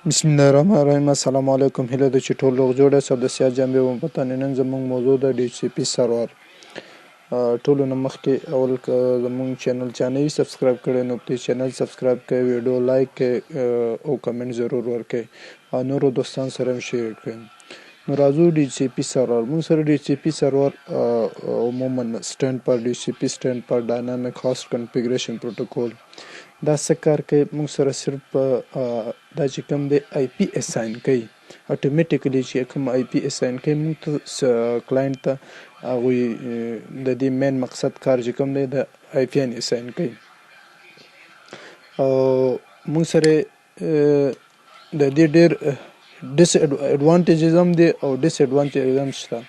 بسم الله الرحمن الرحیم. السلام علیکم. هیله ده چې ټول روغ جوړ یاست او د سیاه جنبې وم په تن. نن زموږ موضوع ده DHCP سرور. ټولو نه مخکې اول که زموږ چینل چا نه وي سبسکرایب کړی نو پلیز چینل سبسکرایب کړئ، ویډیو لایک کړئ او کمنټ ضرور ورکړئ او نورو دوستانو سره هم شیر کړئ. نو راځو DHCP سرور. موږ سره DHCP سرور عموما سټینډ پر DHCP سټینډ پر ډاینامیک هاست کنفیګریشن پروتوکول دا څه کار کوي. موږ سره صرف دا چې کوم دی آی پی اساین کوي اتوماتیکلی چې کوم آی پی اساین کوي موږ ته کلاینټ ته هغوی د دې مین مقصد کار چې کوم دی د آی پی ان اساین کوي. او موږ سره د دې ډېر ډیس ایډوانټیجز هم دی او ډیس ایډوانټیجز هم شته.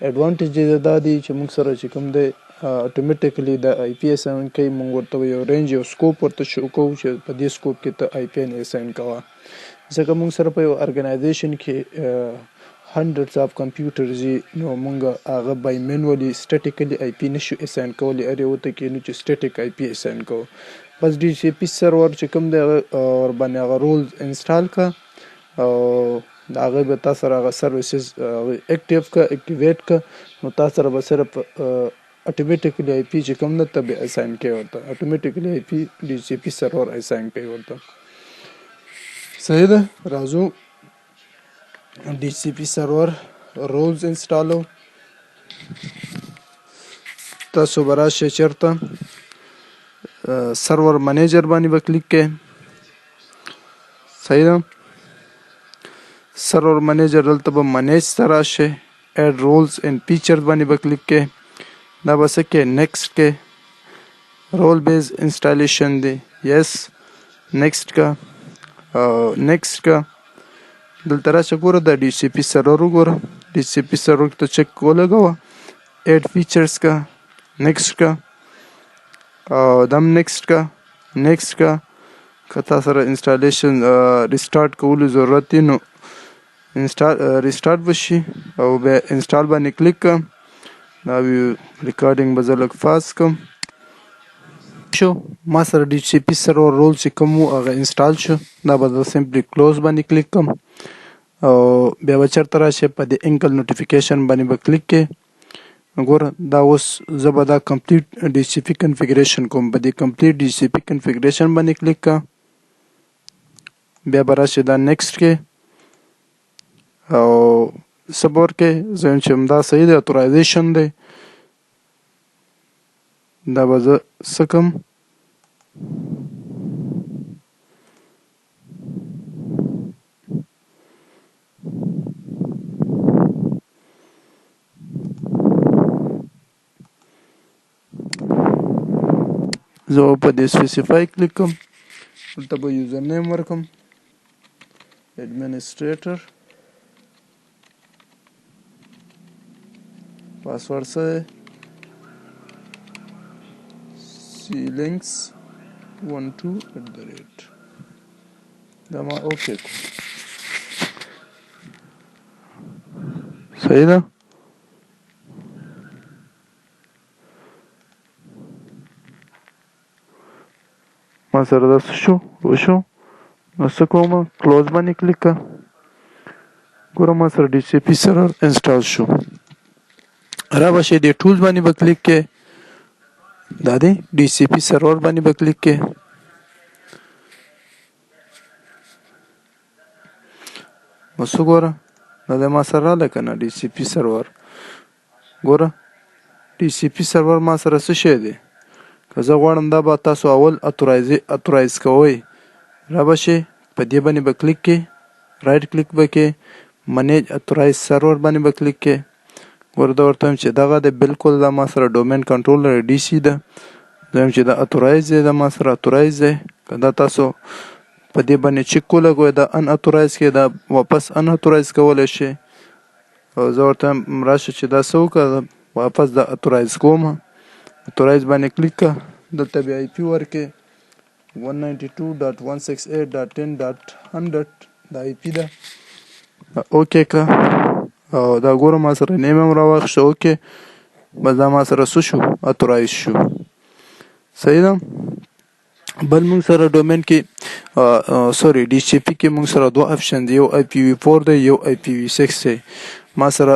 ایډوانټیجز دا دي چې موږ سره چې کوم دی اتوماتیکلی د آی پی اساین کوي. موږ ورته یو رینج یو سکوپ ورته شو کوو چې په دې سکوپ کې ته آی پی ان اساین کوه. ځکه موږ سره په یو ارګنایزیشن کې hundreds of computers نو موږ هغه بای مینولی سټیټیکلی آی پی نشو اساین کولی. هر یو ته کې نو چې سټیټیک آی پی اساین کوو. بس DHCP سرور چې کوم دی ور باندې هغه رولز انسټال کا او هغه به تاسو سره هغه سرویسز اکټیو کا اکټیویټ کا نو تاسو سره به صرف اتوماتیکلی آی پی چې کوم نه ته به اساین کوي ورته اتوماتیکلی آی پی DHCP سرور اساین کوي ورته. صحیح ده. راځو DHCP سرور رولز انسټالو. تاسو به راشئ چېرته سرور منیجر باندې به کلیک کړئ. صحیح ده. سرور منیجر دلته به منیج ته راشئ. ایډ رولز اینډ فیچرز باندې به کلیک کړئ. دا به څه کې نیکسټ کې رول بیز انسټالیشن دی. یس نیکسټ کا نیکسټ کا دلته راشه ګوره دا DHCP سرور وګوره. DHCP سرور ته چک ولګوه. ایډ فیچرز کا نیکسټ کا دم نیکسټ کا نیکسټ کا که تا سره انسټالیشن ریسټارټ کولو ضرورت دی نو ریسټارټ بشي او بیا انسټال باندې کلیک کا. دا ریکارډینګ به زه لږ فاست کم شو. ما سره DHCP سرور رول چې کوم و هغه انسټال شو. دا به زه سمپلی کلوز باندې کلیک کم او بیا به چېرته راشي په دې انکل نوټیفیکیشن باندې به کلیک کې. ګوره دا اوس زه به دا کمپلیټ DHCP کنفیګریشن کوم. په دې کمپلیټ DHCP کنفیګریشن باندې کلیک کا. بیا به راشي دا نیکسټ کې او صبر کې زم چې دا صحیح دی اتورایزیشن دی. دا به زه څه کوم زه په دې سپیسیفای کلیک کوم. دلته به یوزر نیم ورکم ایڈمنسټریټر. پاسورډ څه clinks 12 دا ما اوکې کوم. صحیح ده. ما سره دا څه شو وشو نو څه کوم کلوز باندې کلیک کا. ګوره ما سره DHCP سرور انسټال شو. را به شي دې ټولز باندې به کلیک کې. دا دی DHCP سرور باندې به کلیک کې. بس وګوره دا د ما سره راغله که نه DHCP سرور. ګوره DHCP سرور ما سره څه شی دی. که زه غواړم دا به تاسو اول اتورایز کوئ. را به شي په دې باندې به کلیک کې رایټ کلیک به کې منیج اتورایز سرور باندې به کلیک کې. ګوره دا ورته وایم چې دغه د بالکل دا ما سره ډومین کنټرولر DC ده. دویم چې دا اتورایز دی دا ما سره اتورایز دی. که دا تاسو په دې باندې چک ولګوئ دا ان اتورایز کې دا واپس ان اتورایز کولی شي. او زه ورته راشه چې دا څه وکړه واپس دا اتورایز کوم. اتورایز باندې کلیک کا. دلته بیا IP ورکې 192.168.10.100 دا IP ده. اوکې کا او دا ګوره ما سره نیم هم راواخیسته. اوکې بس دا ما سره څه شو اتورایز شو. صحیح ده. بل موږ سره ډومین کې سوري ډي سی پی کې موږ سره دوه اپشن دی، یو آی پی وی 4 دی، یو آی پی وی 6 دی. ما سره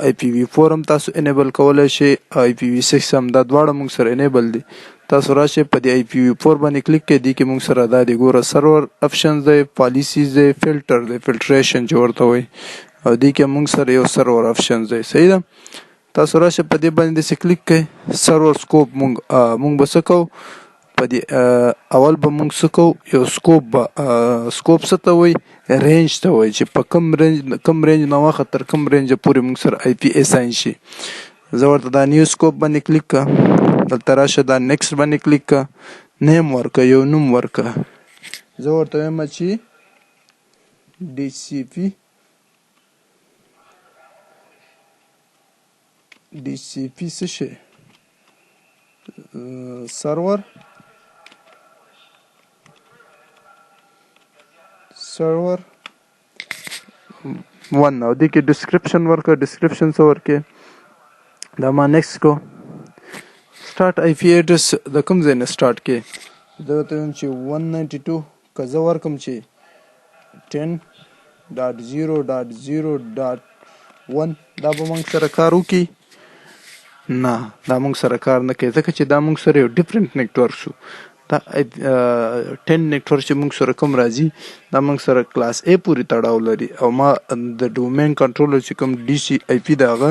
آی پی وی 4 هم تاسو انیبل کولای شئ، آی پی وی 6 هم، دا دواړه موږ سره انیبل دي. تاسو راشئ په دې آی پی وی 4 باندې کلیک کړئ، دې کې موږ سره دا دی ګوره سرور اپشنز دی، پالیسیز دی، فلټر دی، فلټریشن چې ورته وایي، او دې کې موږ سره یو سرور اپشنز دی. صحیح ده. تاسو راشئ په دې باندې داسې کلیک کړئ. سرور سکوپ موږ به څه کوو په دې اول به موږ څه کوو، یو سکوپ به سکوپ څه ته وایي، رینج ته وایي، چې په کم رینج نه واخه تر کم رینج پورې موږ سره آی پی اساین شي. زه ورته دا نیو سکوپ باندې کلیک کړه، دلته راشه دا نیکسټ باندې کلیک کړه، نیم ورکه، یو نوم ورکه. زه ورته وایم چې ډي سی پی څه شي، سرور 1، او دې کې ډسکرپشن ورکړه. ډسکرپشن څه ورکړې، دا ما نیکسټ کو. سٹارټ آی پی ایډرس د کوم ځای نه سٹارټ کې، زه ورته وایم چې 192 که زه ورکړم چې 10.0.0.1 دا به موږ سره کار وکړي؟ نه، دا موږ سره کار نه کوي، ځکه چې دا موږ سره یو ډیفرنٹ نیټورک شو. دا 10 نیټورک چې موږ سره کوم راځي دا موږ سره کلاس A پورې تړاو لري، او ما د ډومین کنټرولر چې کوم ډي سی آی پی دا هغه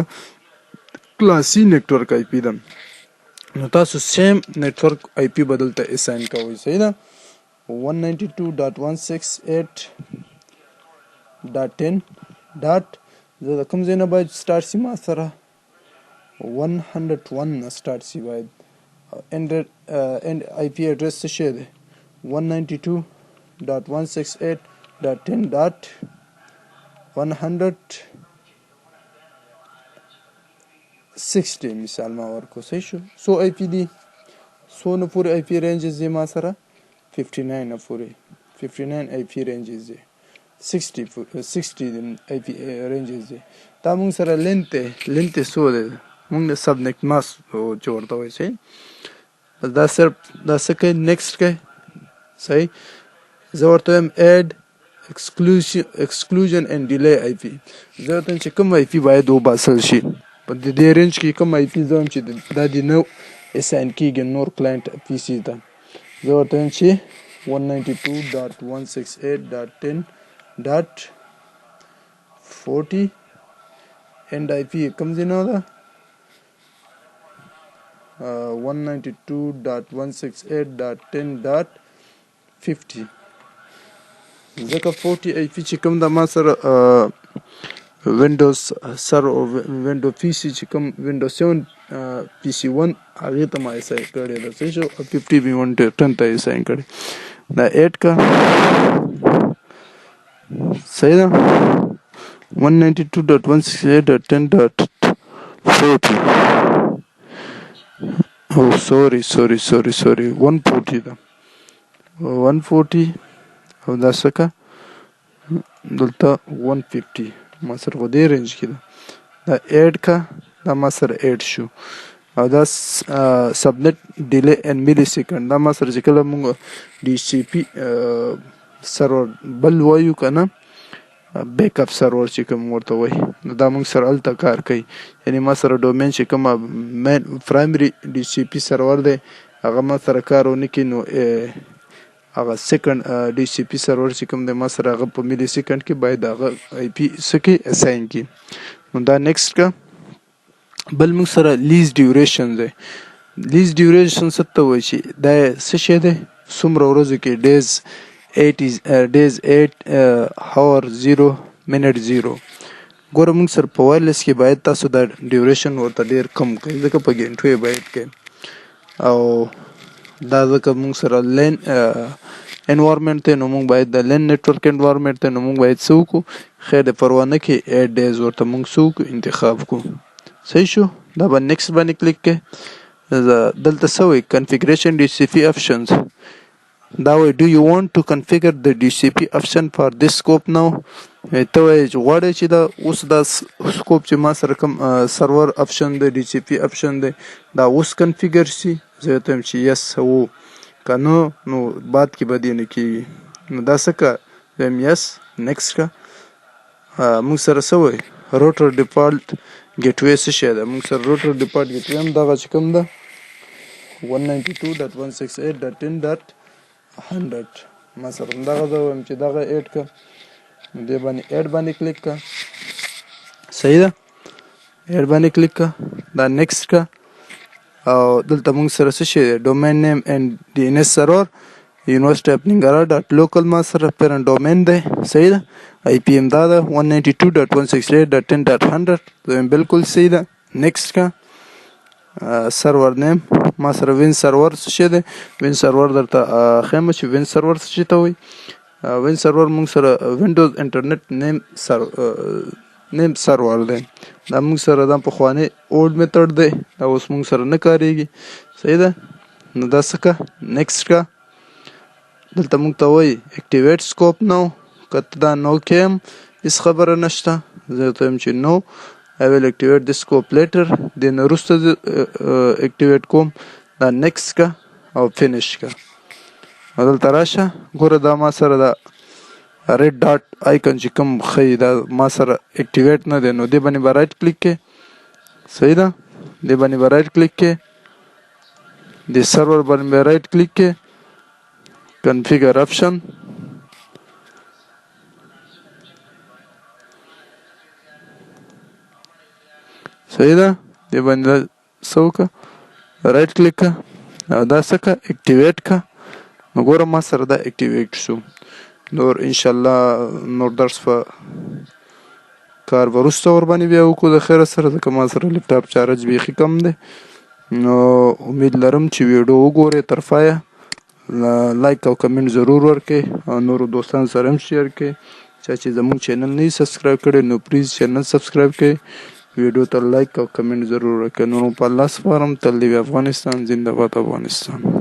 کلاس C نیټورک آی پی ده. نو تاسو سیم نیټورک آی پی بدل ته اساین کوئ. صحیح ده. 192.168.10 زه د کوم ځای نه باید سٹارټ سي، ما سره 101 نه سٹارټ سي باید. اینڈ آی پی ایڈریس څه شی دی، 192.168.10.160 مثال ما ورکو. صحیح شو. سو آی پی دی، سو نه پورې آی پی رینجز دی ما سره 59 نه پورې، 59 آی پی رینجز دی، 60 آی پی رینجز دی. دا مونږ سره لینت سو دی، مونږ د سب نیټ ماس چې ورته وایي. صحیح. دا صرف دا څه کوي، نیکسټ کوي. صحیح. زه ورته وایم ایډ exclusion and delay آی پی. زه ورته وایم چې کوم آی پی باید وباسل شي، په دې رینج کې کوم آی پی زه وایم چې دا دې نه اساین کېږي نور کلاینټ پی سي ته. زه ورته وایم چې 192.168.10.40 اینڈ آی پی کوم ځای نه ده، 192.168.10.50. ځکه 40 آی پی چې کوم د ما سره وینډوز سره او وینډو پی سي چې کوم وینډو 7 پی سي 1 هغې ته ما اساین کړی ده. صحیح شو. 50 مې 110 ته اساین کړی. دا ایډ کا. صحیح ده. 192.168.10.40 oh sorry 140 ده، 140 او دا څه دلته 150 ما سره په دې رینج کې ده. دا ایډ کا، دا ما سره ایډ شو. او دا سبنیټ ډیلی ان ملي سیکنډ، دا ما سره چې کله مونږ ډي سی پی سرور بل وایو که نه، بیک اپ سرور چې کوم ورته وایي، نو دا مونږ سره هلته کار کوي. یعنې ما سره ډومین چې کومه مین پرایمري ډي سی پی سرور دی هغه ما سره کار ونه کړي، نو هغه سیکنډ ډي سی پی سرور چې کوم دی ما سره هغه په ملي سیکنډ کې باید هغه آی پی څه کړي، اساین کړي. نو دا نیکسټ کا. بل موږ سره لیز ډیوریشن دی. لیز ډیوریشن څه ته وایي چې دا څه شی دی، څومره ورځو کې ډیز 8 hour 0 minute 0. ګوره موږ سره په وایرلیس کې باید تاسو دا ډیوریشن ورته ډیر کم کړئ، ځکه په ګینټو یې باید کړئ، او دا ځکه موږ سره لین انوایرمنټ دی، نو موږ باید د لین نیټورک انوایرمنټ دی، نو موږ باید څه وکړو، خیر د پروا نه کې 8 days ورته موږ څه وکړو، انتخاب کړو. صحیح شو. دا به نیکسټ باندې کلیک کړئ. دلته څه وایي، کنفیګریشن ډي سی پی آپشنز. دا وایي do you want to configure the DHCP option for this scope now. ته وایي چې غواړئ چې دا اوس دا سکوپ چې ما سره کوم سرور آپشن دی، DHCP آپشن دی، دا اوس کنفیګر شي. زه ورته وایم چې یس، هو که نو بعد کې به دې نه کېږي. نو دا څه که ویم یس نیکسټ که موږ سره څه وایي روټر ډیفالټ ګیټ وی څه شی ده. موږ سره روټر ډیفالټ ګیټ وی هم دغه چې کوم ده 192.168.10.100 ما سره همدغه زه وایم چې دغه ایډ که نو دې باندې ایډ باندې کلیک که صحیح ده ایډ باندې کلیک که دا نیکسټ که او دلته موږ سره څه شی دی ډومین نیم اینډ ډي ان ایس سرور یونیورسټي اف ننګرهار ډاټ لوکل ما سره پیرنټ ډومین دی صحیح ده آی پی ایم دا ده 192.168.10.100 بالکل صحیح ده نیکسټ که سرور نیم ما سره وین سرور څه شی دی وین سرور درته ښیم چې وین سرور څه شي ته وایي وین سرور موږ سره وینډوز انټرنیټ نیم سرور دی دا موږ سره دا پخوانی اولډ میتھډ دی دا اوس موږ سره نه کاریږي صحیح ده نو دا څه که نیکسټ که دلته موږ ته وایي اکټیویټ سکوپ نو که ته دا نو کې هم هېڅ خبره نشته زه ته یم چې نو I will activate the scope later دې نه وروسته اکټیویټ کوم دا نیکسټ که او فینش که دلته راشه ګوره دا ما سره دا ریډ ډاټ آیکن چې کوم ښیي دا ما سره اکټیویټ نه دی نو دې باندې به رایټ کلیک کې صحیح ده دې باندې به رایټ کلیک کې د سرور باندې به رایټ کلیک کې کنفیګر آپشن صحیح ده دې باندې څه وکړه رایټ کلیک که او دا څه که اکټیویټ که نو ګوره ما سره دا اکټیویټ شو نور انشاءالله نور درس په کار به وروسته ورباندې بیا وکړو د خیره سره ځکه ما سره لیپټاپ چارج بیخي کم دی نو امید لرم چې ویډیو وګورئ تر پایه لایک او کمنټ ضرور ورکړئ او نورو دوستانو سره هم شیر کړئ چا چې زموږ چینل نه سبسکرایب کړی نو پلیز چینل سبسکرایب کړئ ویډیو ته لایک او کمنټ ضرور ورکړئ نور په الله سپارم تل دې وي افغانستان زنده باد افغانستان